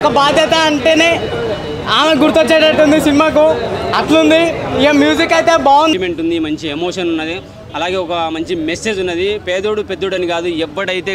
ఒక బాధ్యత అంటేనే ఆమె గుర్తొచ్చేటట్టుంది సినిమాకు, అట్లుంది. ఇక మ్యూజిక్ అయితే బాగుంది, మంచి ఎమోషన్ ఉన్నది, అలాగే ఒక మంచి మెసేజ్ ఉన్నది. పేదోడు పెద్దోడు అని కాదు, ఎవడైతే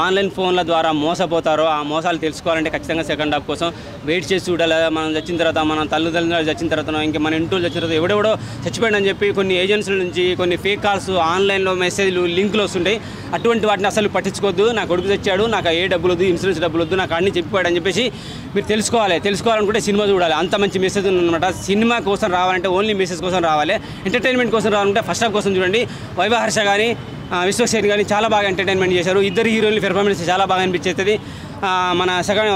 ఆన్లైన్ ఫోన్ల ద్వారా మోసపోతారో ఆ మోసాలు తెలుసుకోవాలంటే ఖచ్చితంగా సెకండ్ హాఫ్ కోసం వెయిట్ చేసి చూడాలి. మనం చచ్చిన తర్వాత, మన తల్లిదండ్రులు చచ్చిన తర్వాత, ఇంకా మన ఇంట్లో చచ్చిన తర్వాత ఎవడెవడో చచ్చిపోయాడని చెప్పి కొన్ని ఏజెన్సీల నుంచి కొన్ని ఫేక్ కాల్స్, ఆన్లైన్లో మెసేజ్లు, లింకులు వస్తుంటాయి. అటువంటి వాటిని అసలు పట్టించుకోవద్దు. నా కొడుకు తెచ్చాడు, నాకు ఏ డబ్బులు వద్దు, ఇన్సూరెన్స్ డబ్బులు వద్దు, నాకు అన్నీ చెప్పాడు అని చెప్పేసి మీరు తెలుసుకోవాలనుకుంటే సినిమా చూడాలి. అంత మంచి మెసేజ్ ఉందన్నమాట. సినిమా కోసం రావాలంటే ఓన్లీ మెసేజ్ కోసం రావాలి, ఎంటర్టైన్మెంట్ కోసం రావాలంటే ఫస్ట్ హాఫ్ కోసం చూడండి. వైభవ హర్ష కానీ విశ్వక్సేన్ కానీ చాలా బాగా ఎంటర్టైన్మెంట్ చేశారు. ఇద్దరు హీరోయిన్ల పెర్ఫార్మెన్స్ చాలా బాగా అనిపించేస్తుంది. మన సెకండ్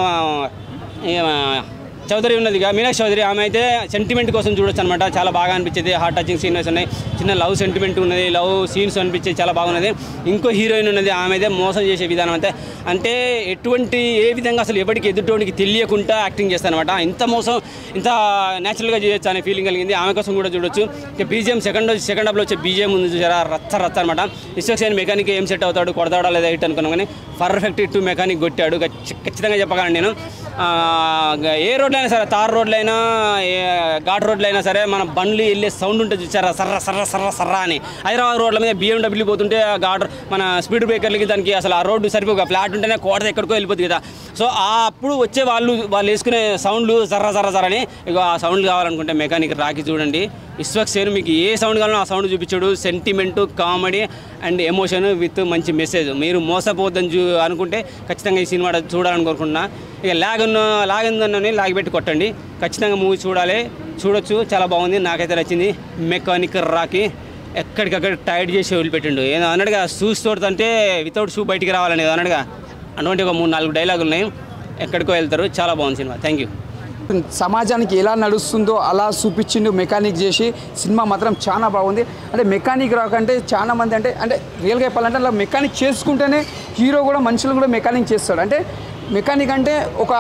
చౌదరి ఉన్నదిగా మీనాక్షి చౌదరి, ఆమె అయితే సెంటిమెంట్ కోసం చూడొచ్చు అనమాట. చాలా బాగా అనిపించేది. హార్ట్ టచింగ్ సీన్స్ ఉన్నాయి, చిన్న లవ్ సెంటిమెంట్ ఉన్నది, లవ్ సీన్స్ అనిపించేది, చాలా బాగున్నది. ఇంకో హీరోయిన్ ఉన్నది, ఆమె అయితే మోసం చేసే విధానం అంటే ఏ విధంగా అసలు ఎవరికి ఎదుటోనికి తెలియకుండా యాక్టింగ్ చేస్తానమాట. ఇంత మోసం ఇంత న్యాచురల్గా చేయొచ్చు అనే ఫీలింగ్ కలిగింది. ఆమె కోసం కూడా చూడొచ్చు. ఇక బీజిఎం సెకండ్ హాఫ్లో వచ్చే బీజిఎం ఉంది చూసారా, రచ్చ అనమాట. విశ్వక్సేన్ మెకానిక్ ఏం సెట్ అవుతాడు, కొడతాడా లేదా హిట్ అనుకున్నాం, కానీ పర్ఫెక్ట్ హిట్ మెకానిక్ కొట్టాడు. ఖచ్చితంగా చెప్పగలను నేను. ఏ రోడ్లు అయినా సరే, తార్ రోడ్లు అయినా ఘాట్ రోడ్లు అయినా సరే, మన బండ్లు వెళ్ళే సౌండ్ ఉంటుంది చూసారా, సర్రా అని. హైదరాబాద్ రోడ్ల మీద BMW పోతుంటే మన స్పీడ్ బ్రేకర్లకి దానికి అసలు ఆ రోడ్డు సరిపోక ఫ్లాట్ ఉంటేనే కోట ఎక్కడికో వెళ్ళిపోతుంది కదా. సో అప్పుడు వచ్చే వాళ్ళు వేసుకునే సౌండ్లు జర్ర అని. ఇక ఆ సౌండ్ కావాలనుకుంటే మెకానిక్ రాకి చూడండి. విశ్వక్సేన్ మీకు ఏ సౌండ్ కావాలో ఆ సౌండ్ చూపించాడు. Sentiment, comedy and emotion with మంచి మెసేజ్. మీరు మోసపోద్దని అనుకుంటే ఖచ్చితంగా ఈ సినిమా చూడాలని కోరుకుంటున్నా. ఇక లాగిందని లాగిపెట్టి కొట్టండి. ఖచ్చితంగా మూవీ చూడొచ్చు. చాలా బాగుంది, నాకైతే నచ్చింది. మెకానిక్ రాకి ఎక్కడికక్కడ టైట్ చేసి వదిలిపెట్టిండు. ఏదో అన్నట్టుగా షూస్ తోడుతుంటే వితౌట్ షూ బయటికి రావాలని ఏదో అన్నట్టుగా అటువంటి ఒక 3-4 డైలాగులు ఉన్నాయి. ఎక్కడికో వెళ్తారు. చాలా బాగుంది సినిమా. Thank you. సమాజానికి ఎలా నడుస్తుందో అలా చూపించిండు మెకానిక్ చేసి. సినిమా మాత్రం చాలా బాగుంది. అంటే మెకానిక్ రాకంటే చాలా మంది అంటే రియల్గా చెప్పాలంటే అలా మెకానిక్ చేసుకుంటేనే హీరో కూడా మనుషులు కూడా మెకానిక్ చేస్తాడు. అంటే మెకానిక్ అంటే ఒక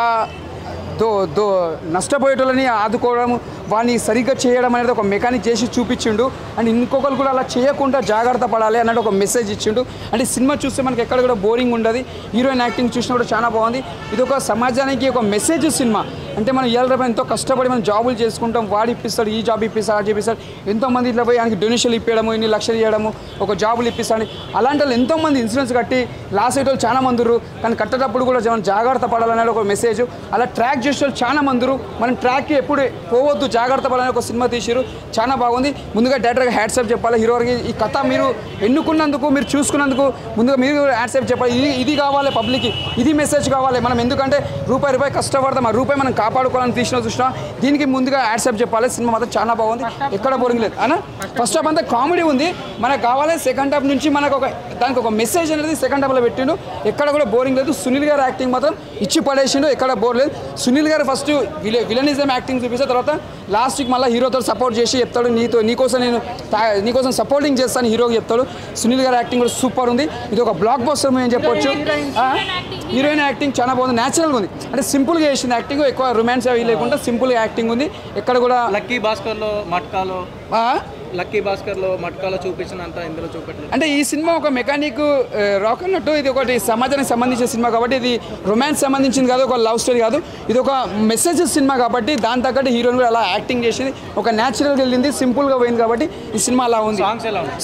నష్టపోయేటోళ్ళని ఆదుకోవడం, వాడిని సరిగ్గా చేయడం అనేది ఒక మెకానిక్ చేసి చూపించిండు. అండ్ ఇంకొకరు కూడా అలా చేయకుండా జాగ్రత్త పడాలి అన్నట్టు ఒక మెసేజ్ ఇచ్చిండు. అంటే సినిమా చూస్తే మనకి ఎక్కడ కూడా బోరింగ్ ఉండదు. హీరోయిన్ యాక్టింగ్ చూసినా కూడా చాలా బాగుంది. ఇది ఒక సమాజానికి ఒక మెసేజ్ సినిమా. అంటే మనం ఇవాళ ఎంతో కష్టపడి మనం జాబులు చేసుకుంటాం, వాడు ఇప్పిస్తాడు, ఈ జాబ్ ఇప్పిస్తాడు, అది ఇప్పిస్తాడు. ఎంతోమంది ఇట్లా పోయి ఆయనకి డొనేషన్లు ఇప్పించడము, ఇన్ని లక్షలు ఇవ్వడము, ఒక జాబులు ఇప్పిస్తాడు. అలాంటి వాళ్ళు ఎంతోమంది ఇన్సూరెన్స్ కట్టి లాస్ అయ్యేటోళ్ళు చాలా మంది ఉన్నారు. కానీ కట్టేటప్పుడు కూడా మనం జాగ్రత్త పడాలనేది ఒక మెసేజ్. అలా ట్రాక్ చేసే వాళ్ళు చాలా మంది ఉన్నారు. మనం ట్రాక్కి ఎప్పుడు పోవద్దు, జాగ్రత్త పడాలని ఒక సినిమా తీసిరు. చాలా బాగుంది. ముందుగా డైరెక్టర్గా హ్యాట్సాప్ చెప్పాలి హీరోకి. ఈ కథ మీరు ఎన్నుకున్నందుకు, మీరు చూసుకున్నందుకు ముందుగా మీరు హ్యాట్సాప్ చెప్పాలి. ఇది కావాలి పబ్లిక్కి, ఇది మెసేజ్ కావాలి. మనం ఎందుకంటే రూపాయి కష్టపడతాం, ఆ రూపాయి మనం కాపాడుకోవాలని చూసినా దీనికి ముందుగా హ్యాట్సాప్ చెప్పాలి. సినిమా మాత్రం చాలా బాగుంది, ఎక్కడ బోరింగ్ లేదు అన్న. ఫస్ట్ హాఫ్ అంతా కామెడీ ఉంది, మనకు కావాలి. సెకండ్ హాఫ్ నుంచి మనకు దానికి ఒక మెసేజ్ అనేది సెకండ్ హాఫ్లో పెట్టిండు. ఎక్కడ కూడా బోరింగ్ లేదు. సునీల్ గారు యాక్టింగ్ మాత్రం ఇచ్చి పడేసిండు, ఎక్కడ బోర్ లేదు. సునీల్ గారు ఫస్ట్ విలనిజం యాక్టింగ్ చూపిస్తే తర్వాత లాస్ట్కి మళ్ళీ హీరోతో సపోర్ట్ చేసి చెప్తాడు, నీకోసం సపోర్టింగ్ చేస్తాను హీరోకి చెప్తాడు. సునీల్ గారి యాక్టింగ్ కూడా సూపర్ ఉంది. ఇది ఒక బ్లాక్ బస్టర్ మూవీ అని చెప్పొచ్చు. హీరోయిన్ యాక్టింగ్ చాలా బాగుంది, న్యాచురల్గా ఉంది. అంటే సింపుల్గా చేసింది యాక్టింగ్, ఎక్కువ రొమాన్స్ అవి లేకుండా సింపుల్గా యాక్టింగ్ ఉంది. ఎక్కడ కూడా లక్కీ భాస్కర్లో మట్కాలో చూపించినంత ఇందులో చూపెట్టలేదు. అంటే ఈ సినిమా ఒక మెకానిక్ రాక్ అన్నట్టు, ఇది ఒకటి సమాజానికి సంబంధించిన సినిమా కాబట్టి ఇది రొమాన్స్ సంబంధించింది కాదు, ఒక లవ్ స్టోరీ కాదు. ఇది ఒక మెసేజ్ సినిమా కాబట్టి దాని తగ్గట్టు హీరోయిన్ కూడా అలా యాక్టింగ్ చేసింది. ఒక న్యాచురల్గా వెళ్ళింది, సింపుల్గా పోయింది కాబట్టి ఈ సినిమా అలా ఉంది.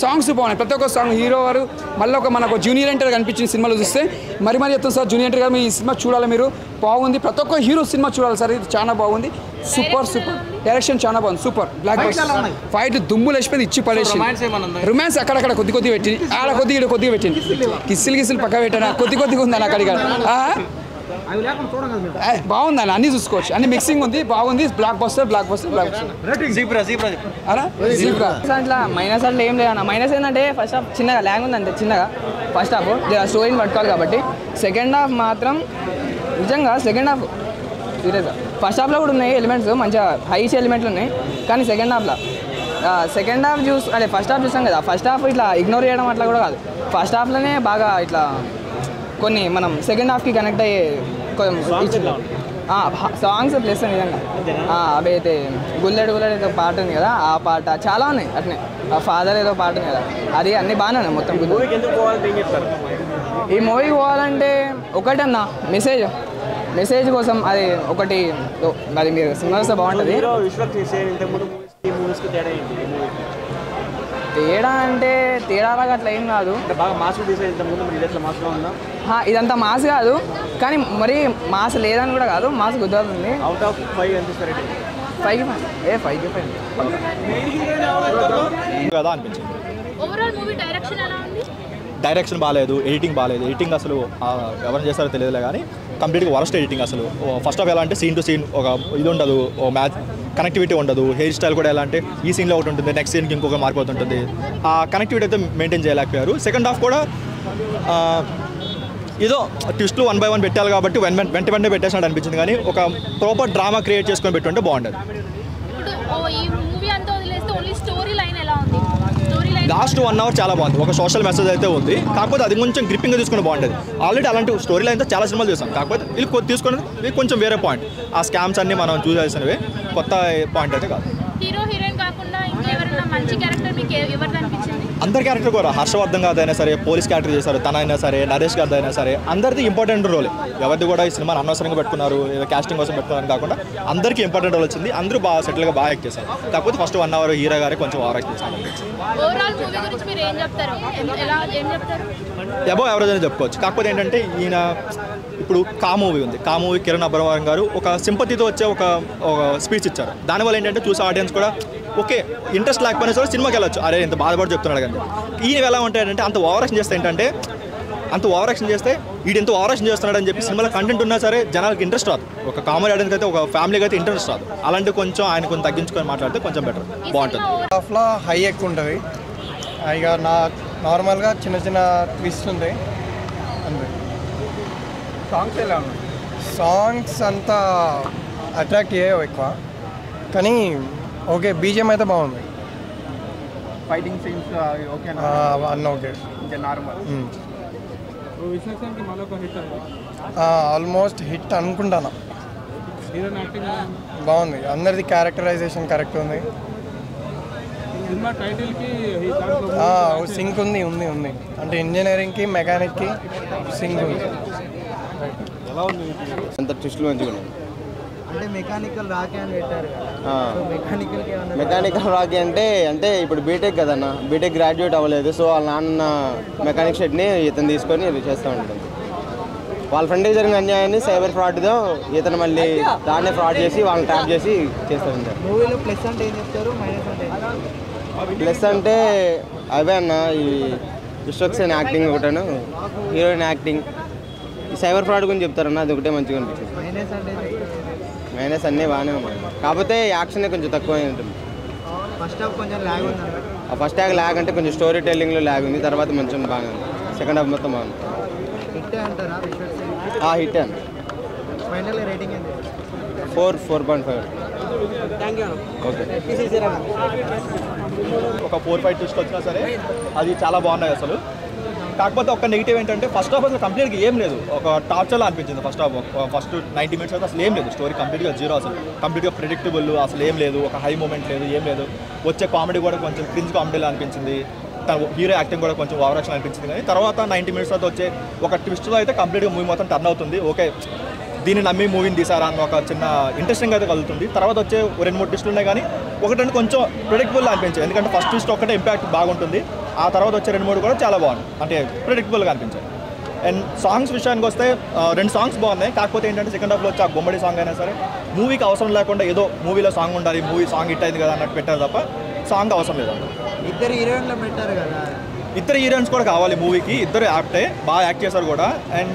సాంగ్స్ బాగున్నాయి, ప్రతి ఒక్క సాంగ్. హీరో గారు మళ్ళీ మనకు జూనియర్ ఎన్టీఆర్ కనిపించిన సినిమాలో చూస్తే మరి చెప్తాను సార్, జూనియర్ ఎన్టీఆర్ గారు ఈ సినిమా చూడాలి, మీరు బాగుంది. ప్రతి ఒక్క హీరో సినిమా చూడాలి సార్, ఇది చాలా బాగుంది. సూపర్ డైరెక్షన్ చాలా బాగుంది, సూపర్. బ్లాక్ ఫైట్ దుమ్ములు వేసిపోయింది, ఇచ్చి పడేసి. రొమాన్స్ అక్కడక్కడ కొద్ది పెట్టింది, ఆడ కొద్దిగా పెట్టింది. కిస్సులు పక్క పెట్టాను, కొద్దిగా ఉందని అక్కడికి. బాగుందని అన్ని చూసుకోవచ్చు, అన్ని మిక్సింగ్ ఉంది, బాగుంది. Block buster. అట్లా మైనస్ అట్లా ఏం లేదన్న. మైనస్ ఏంటంటే ఫస్ట్ హాఫ్ చిన్నగా ల్యాంగ్ ఉంది, అంతే చిన్నగా ఫస్ట్ హాఫ్ స్టోరీని పట్టుకోవాలి కాబట్టి. సెకండ్ హాఫ్ మాత్రం నిజంగా సీరియస్గా ఫస్ట్ హాఫ్లో కూడా ఉన్నాయి ఎలిమెంట్స్, మంచిగా హైస్ ఎలిమెంట్లు ఉన్నాయి. కానీ సెకండ్ హాఫ్ అదే ఫస్ట్ హాఫ్ చూసాం కదా, ఫస్ట్ హాఫ్ ఇట్లా ఇగ్నోర్ చేయడం అట్లా కూడా కాదు. ఫస్ట్ హాఫ్లోనే బాగా ఇట్లా కొన్ని మనం సెకండ్ హాఫ్కి కనెక్ట్ అయ్యే సాంగ్స్ ప్లస్ నిజంగా అవి అయితే గుల్లెడు ఏదో పాట ఉంది కదా, ఆ పాట చాలా ఉన్నాయి. అట్నే ఫాదర్ ఏదో పాట ఉంది కదా, అది అన్నీ బాగానే ఉన్నాయి మొత్తం. ఈ మూవీకి పోవాలంటే ఒకటన్నా మెసేజ్, మెసేజ్ కోసం అది ఒకటి అది మీరు సినిమా వస్తే బాగుంటుంది. తేడా అంటే తేడాలాగా అట్లా ఏం కాదు, ఇదంతా మాస్ కాదు కానీ మరి మాస్ లేదని కూడా కాదు, మాస్ కుదరుతుంది. అవుట్ ఆఫ్ 5 ఎంత ఇస్తారు? 5కి 5 కదా అనిపించింది. ఓవరాల్ మూవీ డైరెక్షన్ ఎలా ఉంది? డైరెక్షన్ బాగాలేదు, ఎడిటింగ్ బాగాలేదు. ఎడిటింగ్ అసలు ఎవరు చేస్తారో తెలియదులే కానీ కంప్లీట్గా వరస్ట్ ఎడిటింగ్. అసలు ఫస్ట్ ఆఫ్ ఎలా అంటే సీన్ టు సీన్ ఒక ఇది ఉండదు, ఓ మ్యాచ్ కనెక్టివిటీ ఉండదు. హెయిర్ స్టైల్ కూడా ఎలా అంటే ఈ సీన్లో ఒకటి ఉంటుంది, నెక్స్ట్ సీన్కి ఇంకొక మారిపోతుంటుంది. ఆ కనెక్టివిటీ అయితే మెయింటైన్ చేయలేకపోయారు. సెకండ్ హాఫ్ కూడా ఏదో ట్విస్ట్లు 1 by 1 పెట్టాలి కాబట్టి వెంటనే పెట్టేసినట్టు అనిపించింది. కానీ ఒక ప్రాపర్ డ్రామా క్రియేట్ చేసుకొని పెట్టుంటే బాగుండేది. ఇప్పుడు ఈ మూవీ అంతా వదిలేస్తే ఓన్లీ స్టోరీ లైన్ ఎలా ఉంది? స్టోరీ లైన్ లాస్ట్ 1 hour చాలా బాగుంది, ఒక సోషల్ మెసేజ్ అయితే ఉంది. కాకపోతే అది కొంచెం గ్రిప్పింగ్గా తీసుకుని బాగుండేది. ఆల్రెడీ అలాంటి స్టోరీ లైన్తో చాలా సినిమాలు చూసాం. కాకపోతే వీళ్ళు తీసుకున్నది ఇది కొంచెం వేరే పాయింట్. ఆ స్కామ్స్ అన్ని మనం చూసాల్సినవి, కొత్త పాయింట్ అయితే కాదు. హీరో హీరోయిన్ కాకుండా ఇంకెవరైనా మంచి క్యారెక్టర్ మీకు ఎవరిది అనిపించింది? అందరి క్యారెక్టర్ కూడా హర్షవర్ధన్ గారు అయినా సరే, పోలీస్ క్యారెక్టర్ చేశారు తన అయినా సరే, నరేష్ గారు అయినా సరే, అందరిది ఇంపార్టెంట్ రోల్. ఎవరిది కూడా ఈ సినిమాని అనవసరంగా పెట్టుకున్నారు, ఏదో కాస్టింగ్ కోసం పెట్టుకున్నారు కాకుండా అందరికీ ఇంపార్టెంట్ రోల్ వచ్చింది. అందరూ బాగా సెటిల్గా బాగా యాక్ట్ చేశారు. కాకపోతే ఫస్ట్ 1 hour హీరో గారే కొంచెం ఓవర్ యాక్ట్ చేశారు. ఓవరాల్ మూవీ గురించి మీరు ఏం చెప్తారు? ఏం చెప్తారు? అబౌవ్ యావరేజ్ అని చెప్పుకోవచ్చు. కాకపోతే ఏంటంటే ఈయన ఇప్పుడు కా మూవీ ఉంది, కా మూవీ కిరణ్ అబ్బవరం గారు ఒక సింపతితో వచ్చే ఒక స్పీచ్ ఇచ్చారు. దానివల్ల ఏంటంటే చూసే ఆడియన్స్ కూడా ఓకే ఇంట్రెస్ట్ లేకపోయినా సరే సినిమాకి వెళ్ళొచ్చు, అరే ఇంత బాధపడి చెప్తున్నాడు కానీ. ఈయన ఎలా ఉంటాడంటే అంత ఓవర్ యాక్షన్ చేస్తే ఏంటంటే వీడు ఎంత ఓవర్ యాక్షన్ చేస్తున్నాడు అని చెప్పి సినిమాలో కంటెంట్ ఉన్నా సరే జనాలకు ఇంట్రెస్ట్ రాదు. ఒక కామెడీ ఆడియన్స్ అయితే, ఒక ఫ్యామిలీకి అయితే ఇంట్రెస్ట్ రాదు. అలాంటి కొంచెం ఆయన కొంచెం తగ్గించుకొని మాట్లాడితే కొంచెం బెటర్ బాగుంటుంది. హాఫ్లో హై ఎక్కువ ఉంటుంది, ఇక నార్మల్గా చిన్న చిన్న ట్విస్ట్ ఉంది అంతే. సాంగ్స్ ఎలా ఉన్నాయి? సాంగ్స్ అంతా అట్రాక్ట్ చేయవు ఎక్కువ, కానీ ఓకే బీజిఎం అయితే బాగుంది. ఫైటింగ్ సీన్స్ ఓకేనా? అన్న ఓకే, ఇంకా నార్మల్. ఆల్మోస్ట్ హిట్ అనుకుంటాను. బాగుంది, అందరిది క్యారెక్టరైజేషన్ కరెక్ట్ ఉంది. సింక్ ఉంది ఉంది ఉంది అంటే ఇంజనీరింగ్కి మెకానిక్కి సింక్ ఉంది. అంత ట్విస్టులు మంచిగా ఉన్నాయి. అంటే మెకానికల్ రాకీ అని పెట్టారు. మెకానికల్ రాకీ అంటే ఇప్పుడు బీటెక్ కదన్న, బీటెక్ గ్రాడ్యుయేట్ అవ్వలేదు. సో వాళ్ళ నాన్న మెకానిక్ షెడ్ని ఇతను తీసుకొని చేస్తూ ఉంటుంది. వాళ్ళ ఫ్రెండ్కి జరిగిన అన్యాయాన్ని సైబర్ ఫ్రాడ్తో ఇతను మళ్ళీ దాన్నే ఫ్రాడ్ చేసి వాళ్ళని ట్రాప్ చేసి చేస్తూ ఉంటారు. మూవీలో ప్లస్ అంటే ఏం చెప్తారు, మైనస్ అంటే? ప్లస్ అంటే అవే అన్న, ఈ విశ్వక్సేన్ యాక్టింగ్ ఒకటను, హీరోయిన్ యాక్టింగ్, ఈ సైబర్ ఫ్రాడ్ గురించి చెప్తారన్న, అది ఒకటే మంచిగా అనిపించింది. మైనస్ అంటే? మైనస్ అన్నీ బాగానే ఉన్నాయి, కాకపోతే యాక్షన్ కొంచెం తక్కువ ఉంటుంది. ఫస్ట్ హాఫ్ కొంచెం ల్యాగ్ ఉంది. ఆ ఫస్ట్ హాఫ్ ల్యాగ్ అంటే కొంచెం స్టోరీ టెల్లింగ్లో ల్యాగ్ ఉంది, తర్వాత కొంచెం బాగా ఉంది. సెకండ్ హాఫ్ మొత్తం బాగుంది. హిట్ అంటారా? హిట్ అండి. ఫైనల్ రేటింగ్ ఎంత? 4.5. ఓకే. ఒక 4-5 ట్విస్ట్ వచ్చినా సరే అది చాలా బాగున్నాయి అసలు. కాకపోతే ఒక నెగిటివ్ ఏంటంటే ఫస్ట్ హాఫ్ అసలు కంప్లీట్గా ఏం లేదు, ఒక టార్చర్లా అనిపించింది. ఫస్ట్ 90 minutes అయితే అసలు ఏం లేదు, స్టోరీ కంప్లీట్గా జీరో, అసలు కంప్లీట్గా ప్రెడిక్టబుల్, అసలు ఏం లేదు, ఒక హై మూమెంట్ లేదు, ఏం లేదు. వచ్చే కామెడీ కూడా కొంచెం క్రింజ్ కామెడీలా అనిపించింది. తన హీరో యాక్టింగ్ కూడా కొంచెం ఓవర్ యాక్షన్ అనిపించింది. కానీ తర్వాత 90 minutes తర్వాత వచ్చే ఒక ట్విస్ట్లో అయితే కంప్లీట్గా మూవీ మొత్తం టర్న్ అవుతుంది. ఓకే దీన్ని నమ్మి మూవీని తీసారా అన్న ఒక చిన్న ఇంట్రెస్టింగ్ అయితే కలుగుతుంది. తర్వాత వచ్చే 2-3 ట్విస్టులు ఉన్నాయి కానీ ఒకటంటే కొంచెం ప్రెడిక్టబుల్ అనిపించాయి. ఎందుకంటే ఫస్ట్ ట్విస్ట్ ఒకటే ఇంపాక్ట్ బాగుంటుంది, ఆ తర్వాత వచ్చే 2-3 కూడా చాలా బాగుంది, అంటే ప్రెడిక్టబుల్గా అనిపించాయి. అండ్ సాంగ్స్ విషయానికి వస్తే 2 songs బాగున్నాయి. కాకపోతే ఏంటంటే సెకండ్ హాఫ్లో వచ్చి ఆ గుమ్మడి సాంగ్ అయినా సరే మూవీకి అవసరం లేకుండా ఏదో మూవీలో సాంగ్ ఉండాలి, మూవీ సాంగ్ హిట్ అయింది కదా అన్నట్టు పెట్టారు తప్ప సాంగ్ అవసరం లేదండి. ఇద్దరు హీరోయిన్లో పెట్టారు కదా, ఇద్దరు హీరోయిన్స్ కూడా కావాలి మూవీకి, ఇద్దరు యాక్టే బాగా యాక్ట్ చేశారు కూడా. అండ్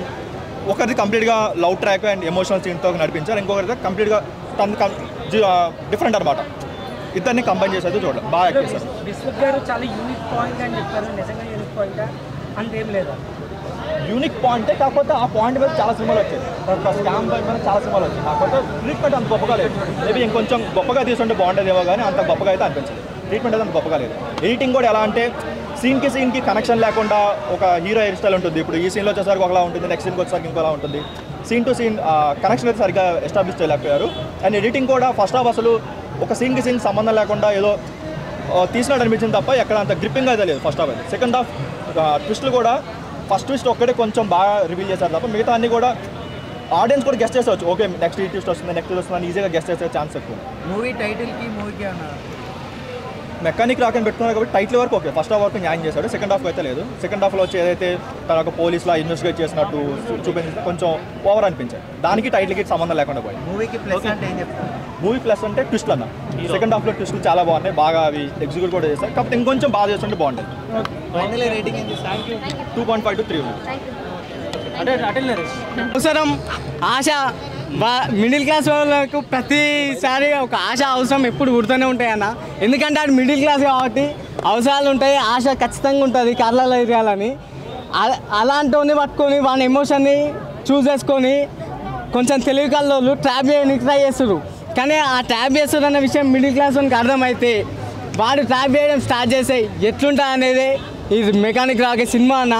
ఒకరిది కంప్లీట్గా లవ్ ట్రాక్ అండ్ ఎమోషనల్ సీన్తో నడిపించారు, ఇంకొకరిది కంప్లీట్గా డిఫరెంట్ అనమాట. ఇద్దరిని కంబైన్ చేసేది చూడాలి, బాగా యాక్ట్ చేశారు. విశ్వక్ గారు చాలా యూనిక్ పాయింట్ అని చెప్తారు, నిజంగా యూనిక్ పాయింట్ అంతేం లేదా? యూనిక్ పాయింటే, కాకపోతే ఆ పాయింట్ మీద చాలా సినిమాలు వచ్చాయి, ఒక స్కామ్ పాయింట్ మీద చాలా సినిమాలు వచ్చాయి. కాకపోతే ట్రీట్మెంట్ అంత గొప్పగా లేదు. మేబీ ఇంకొంచెం గొప్పగా తీసుకుంటే బాగుంటుందేమో కానీ అంత గొప్పగా అయితే అనిపించలేదు. ట్రీట్మెంట్ అయితే అంత గొప్పగా లేదు. ఎడిటింగ్ కూడా ఎలా అంటే సీన్కి కనెక్షన్ లేకుండా ఒక హీరో హెయిర్ స్టైల్ ఉంటుంది. ఇప్పుడు ఈ సీన్లో వచ్చేసరికి ఒకలా ఉంటుంది, నెక్స్ట్ సీన్కి వచ్చేసరికి ఇంకోలా ఉంటుంది. సీన్ టు సీన్ కనెక్షన్ అయితే సరిగ్గా ఎస్టాబ్లిష్ చేయలేకపోయారు. అండ్ ఎడిటింగ్ కూడా ఫస్ట్ హాఫ్ అసలు ఒక సీన్కి సంబంధం లేకుండా ఏదో తీసినట్టు అనిపించింది తప్ప ఎక్కడ అంత గ్రిప్పింగ్ అయితే లేదు ఫస్ట్ హాఫ్ అయితే. సెకండ్ హాఫ్ ట్విస్టులు కూడా ఫస్ట్ ట్విస్ట్ ఒక్కటే కొంచెం బాగా రివీల్ చేశారు తప్ప మిగతా అన్నీ కూడా ఆడియన్స్ కూడా గెస్ట్ చేసేవచ్చు. ఓకే నెక్స్ట్ ఈ ట్విస్ట్ వస్తుంది, నెక్స్ట్ వస్తుంది ఈజీగా గెస్ట్ చేసే ఛాన్స్ ఎక్కువ. మూవీ టైటిల్కి మూవీకి అన్నారు మెకానిక్ రాకని పెట్టుకున్నారు కాబట్టి టైటిల్ వరకు ఓకే, ఫస్ట్ హాఫ్ వరకు న్యాయం చేశాడు, సెకండ్ హాఫ్ అయితే లేదు. సెకండ్ హాఫ్లో వచ్చి ఏదైతే తన ఒక పోలీస్లా ఇన్వెస్టిగేట్ చేసినట్టు చూపించి కొంచెం ఓవర్ అనిపించాయి. దానికి టైటిల్కి సంబంధం లేకుండా పోయి. మూవీకి ప్లస్ అంటే ఏం చెప్తారు? మూవీ ప్లస్ అంటే ట్విస్ట్లు అన్న. సెకండ్ హాఫ్లో ట్విస్ట్లు చాలా బాగున్నాయి, బాగా అవి ఎగ్జిక్యూట్ కూడా చేస్తారు. కాకపోతే ఇంకొంచెం బాగా చేస్తుంటే బాగుంటుంది. ఫైనల్ రేటింగ్ ఏంటి? 2.5 to 3. అవసరం ఆశ మిడిల్ క్లాస్ వాళ్ళకు ప్రతిసారి ఒక ఆశ అవసరం ఎప్పుడు పుడుతూనే ఉంటాయి అన్న. ఎందుకంటే అది మిడిల్ క్లాస్ కాబట్టి అవసరాలు ఉంటాయి, ఆశ ఖచ్చితంగా ఉంటుంది కర్రలో ఎదగాలని. అలాంటివన్నీ పట్టుకొని వాళ్ళ ఎమోషన్ని చూస్ చేసుకొని కొంచెం తెలివి కల్లోళ్ళు ట్రాప్ చేయడానికి ట్రై చేస్తారు. కానీ ఆ ట్రాప్ చేస్తారు అన్న విషయం మిడిల్ క్లాస్ వాళ్ళకి అర్థమైతే వాడు ట్రాప్ చేయడం స్టార్ట్ చేసే ఎట్లుంటుంది అనేది ఇది మెకానిక్ రాకే సినిమా అన్న.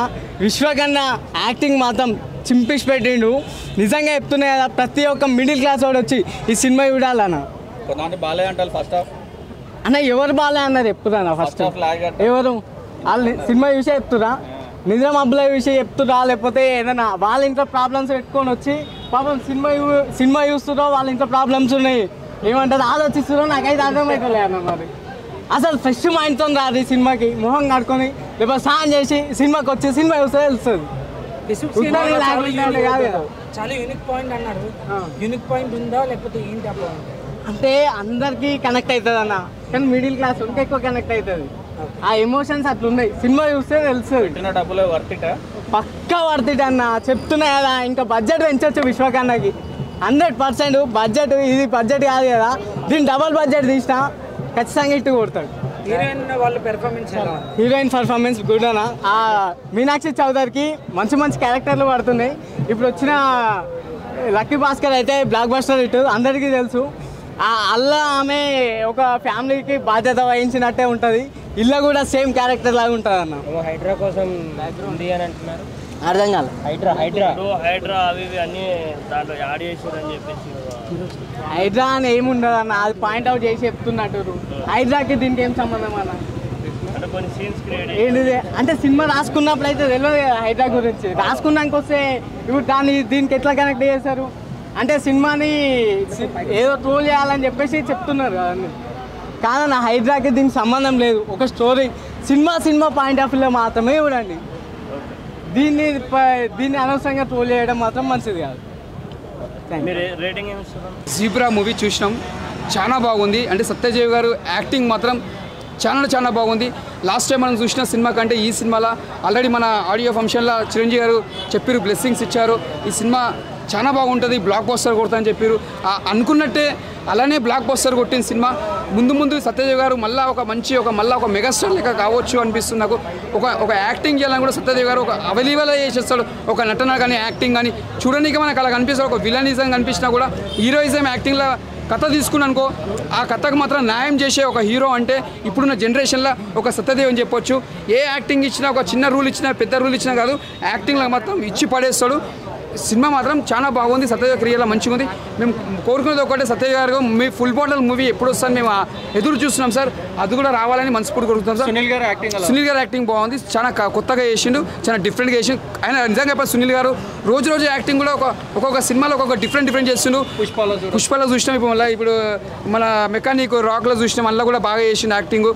విశ్వకన్నా యాక్టింగ్ మాత్రం చింపిసి పెట్టిండు. నిజంగా చెప్తున్నాయి కదా, ప్రతి ఒక్క మిడిల్ క్లాస్ వాడు వచ్చి ఈ సినిమా చూడాలన్న. బాలయ్య అంటారు ఫస్ట్ హాఫ్ అన్న ఎవరు బాలే అన్నారు చెప్తున్నా ఫస్ట్ ఎవరు వాళ్ళు సినిమా చూసే చెప్తురా, నిజం అబ్బుల విషయం చెప్తురా, లేకపోతే ఏదైనా వాళ్ళ ఇంట్లో ప్రాబ్లమ్స్ పెట్టుకొని వచ్చి పాపం సినిమా చూస్తురా, వాళ్ళ ఇంట్లో ప్రాబ్లమ్స్ ఉన్నాయి ఏమంటారు ఆలోచిస్తురో నాకైతే అర్థమవుతలే అన్న. మరి అసలు ఫ్రెష్ మైండ్తో రాదు ఈ సినిమాకి, మొహం కడుకొని లేకపోతే స్నానం చేసి సినిమాకి వచ్చి సినిమా చూస్తే తెలుస్తుంది. చాలా యూనిక్ పాయింట్ అన్నారు, యూనిక్ పాయింట్ ఉందా లేకపోతే ఏంటి? అంటే అందరికీ కనెక్ట్ అవుతుంది అన్న, కానీ మిడిల్ క్లాస్ ఇంకా ఎక్కువ కనెక్ట్ అవుతుంది. ఆ ఎమోషన్స్ అట్లున్నాయి, సినిమా చూస్తే తెలుస్తుంది. డబ్బులు వర్తిట పక్కా వర్తిట అన్న, చెప్తున్నా కదా. ఇంకా బడ్జెట్ పెంచవచ్చు విశ్వకన్నకి 100%. బడ్జెట్ ఇది బడ్జెట్ కాదు కదా, దీన్ని డబల్ బడ్జెట్ తీసినా ఖచ్చితంగా ఇట్టు కొడతాడు. హీరోయిన్ వాళ్ళ పెర్ఫార్మెన్స్ హీరోయిన్ పర్ఫార్మెన్స్ గుడ్ అన్న. ఆ మీనాక్షి చౌదరికి మంచి మంచి క్యారెక్టర్లు పడుతున్నాయి. ఇప్పుడు వచ్చిన లక్కీ భాస్కర్ అయితే బ్లాక్ బస్టర్ హిట్ అందరికీ తెలుసు. అల్లా ఆమె ఒక ఫ్యామిలీకి బాధ్యత వహించినట్టే ఉంటుంది, ఇల్లు కూడా సేమ్ క్యారెక్టర్ లాగా ఉంటుంది అన్న. హైడ్రా కోసం ఉంది అని అంటున్నారు, అర్థం కాదు. హైడ్రా అవి అన్ని దాంట్లో యాడ్ చేసారని చెప్పేసి. హైడ్రా అని ఏముండదు అన్న, అది పాయింట్అవుట్ చేసి చెప్తున్నట్టు. హైడ్రాకి దీనికి ఏం సంబంధం అన్న? ఏంటిది అంటే సినిమా రాసుకున్నప్పుడు అయితే తెలియదు కదా హైడ్రా గురించి, రాసుకున్నాక వస్తే ఇప్పుడు దీనికి ఎట్లా కనెక్ట్ చేశారు అంటే సినిమాని ఏదో ట్రోల్ చేయాలని చెప్పేసి చెప్తున్నారు కదండి. కాదన్న, హైడ్రాకి దీనికి సంబంధం లేదు. ఒక స్టోరీ సినిమా పాయింట్ ఆఫ్ వ్యూలో మాత్రమే చూడండి. దీన్ని అనవసరంగా ట్రోల్ చేయడం మాత్రం మంచిది కాదు. జీబ్రా మూవీ చూసినాం, చాలా బాగుంది. అంటే సత్యదేవ్ గారు యాక్టింగ్ మాత్రం చాలా బాగుంది. లాస్ట్ టైం మనం చూసిన సినిమా కంటే ఈ సినిమాలో ఆల్రెడీ మన ఆడియో ఫంక్షన్లో చిరంజీవి గారు చెప్పారు, బ్లెస్సింగ్స్ ఇచ్చారు. ఈ సినిమా చాలా బాగుంటుంది, బ్లాక్ బస్టర్ కొడతా అని చెప్పారు. అనుకున్నట్టే అలానే బ్లాక్ బస్టర్ కొట్టిన సినిమా. ముందు సత్యదేవ్ గారు మళ్ళీ ఒక మెగాస్టార్ లెక్క కావచ్చు అనిపిస్తుంది నాకు. ఒక యాక్టింగ్ చేయాలని కూడా సత్యదేవ్ గారు ఒక అవైలబుల్ చేసేస్తాడు. ఒక నటన కానీ యాక్టింగ్ కానీ చూడడానికి మనకు అలా కనిపిస్తాడు. ఒక విలనిజం కనిపించినా కూడా హీరోయిజం యాక్టింగ్లో కథ తీసుకున్నానుకో, ఆ కథకు మాత్రం న్యాయం చేసే ఒక హీరో అంటే ఇప్పుడున్న జనరేషన్లో ఒక సత్యదేవ్ అని చెప్పొచ్చు. ఏ యాక్టింగ్ ఇచ్చినా, ఒక చిన్న రూల్ ఇచ్చినా పెద్ద రూల్ ఇచ్చినా కాదు, యాక్టింగ్లో మాత్రం ఇచ్చి పడేస్తాడు. సినిమా మాత్రం చాలా బాగుంది, సత్యదేవ్ క్రియలో మంచిగా ఉంది. మేము కోరుకునేది ఒకటే, సత్యదేవ్ గారు మీ ఫుల్ బాటిల్ మూవీ ఎప్పుడు వస్తాను మేము ఎదురు చూస్తున్నాం సార్, అది కూడా రావాలని మనస్ఫూర్తి కోరుకుంటాం సార్. సునీల్ గారు యాక్టింగ్ బాగుంది, చాలా కొత్తగా చేసిండు, చాలా డిఫరెంట్గా చేసిండు. ఆయన నిజంగా చెప్పాలి, సునీల్ గారు రోజు యాక్టింగ్ కూడా ఒక్కొక్క సినిమాలో ఒక్కొక్క డిఫరెంట్ చేసిండు. పుష్పలో చూసినాం, ఇప్పుడు మన మెకానిక్ రాక్లో చూసినాం, మళ్ళీ కూడా బాగా చేసిండు యాక్టింగ్.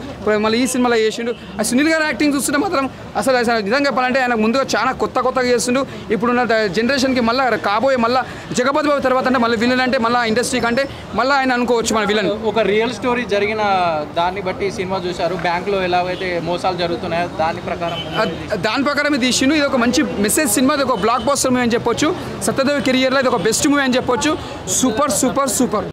మళ్ళీ ఈ సినిమాలో చేసిండు. ఆ సునీల్ గారు యాక్టింగ్ చూస్తుంటే మాత్రం అసలు నిజంగా చెప్పాలంటే ఆయన ముందుగా చాలా కొత్తగా చేస్తుండు. ఇప్పుడున్న జనరేషన్కి మళ్ళీ కాబోయే మళ్ళీ జగపతి బాబు తర్వాత అంటే మళ్ళీ విలన్ అంటే మళ్ళీ ఇండస్ట్రీ కంటే మళ్ళీ ఆయన అనుకోవచ్చు మన విలన్. ఒక రియల్ స్టోరీ జరిగిన దాన్ని బట్టి సినిమా చూశారు, బ్యాంకులో ఎలాగైతే మోసాలు జరుగుతున్నాయో దాని ప్రకారం ఇది తీసిండు. ఇది ఒక మంచి మెసేజ్ సినిమా, ఇది ఒక బ్లాక్ బస్టర్ మూవీ అని చెప్పొచ్చు. సత్యదేవ్ కెరియర్లో ఇది ఒక బెస్ట్ మూవీ అని చెప్పొచ్చు. సూపర్.